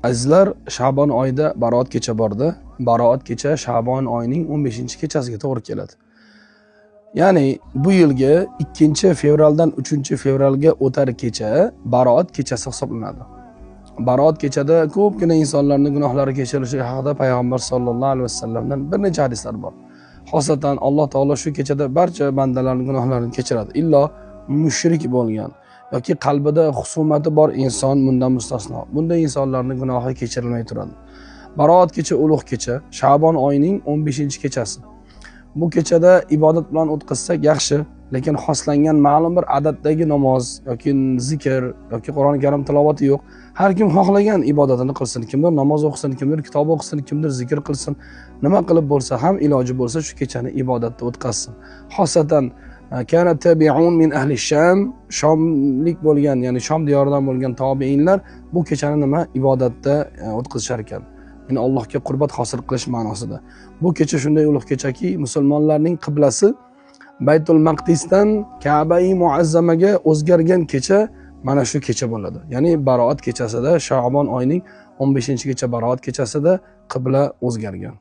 Azizlar, Sha'bon oyida Baroat kecha bordi. Baroat kecha Sha'bon oyining 15-kechasiga to'g'ri keladi. Ya'ni bu yilgi 2-fevraldan 3-fevralga o'tar kecha Baroat kechasi hisoblanadi. Baroat kechada ko'pgina insonlarning gunohlari kechirilishi haqida payg'ambar sollallohu alayhi vasallamdan bir necha hadislar bor. Xosatan Alloh taolo shu kechada barcha bandalarning gunohlarini kechiradi. Illo mushrik bo'lgan yoki qalbida husumati bor inson bundan mustasno. Bunday insonlarning gunohi kechirilmay turadi. Baroat kecha ulug' kecha, Sha'bon oyining 15-kechasi. Bu kechada ibodat bilan o'tkazsak yaxshi, lekin xoslangan ma'lum bir adatdagi namoz yoki zikr yoki Qur'oni Karim tilovati yo'q. Har kim xohlagan ibodatini qilsin, kimdir namoz o'qisin, kimdir kitob o'qisin, kimdir zikr qilsin. Nima qilib bo'lsa ham iloji bo'lsa shu kechani ibodatda o'tkazsin. Xosatan kana tabi'un min ahli Sham, Shomlik bo'lgan, ya'ni Shom diyoridan bo'lgan tobiinlar bu kechani nima ibodatda o'tkazishar ekan. Ya'ni Allohga qurbat hosil qilish ma'nosida. Bu kecha shunday ulug' kechaki, musulmonlarning qiblasi Baytul Maqdisdan Ka'ba-i Muazzamaga o'zgargan kecha mana shu kecha bo'ladi. Ya'ni Baroat kechasida, Sha'bon oyining 15-kecha Baroat kechasida qibla o'zgargan.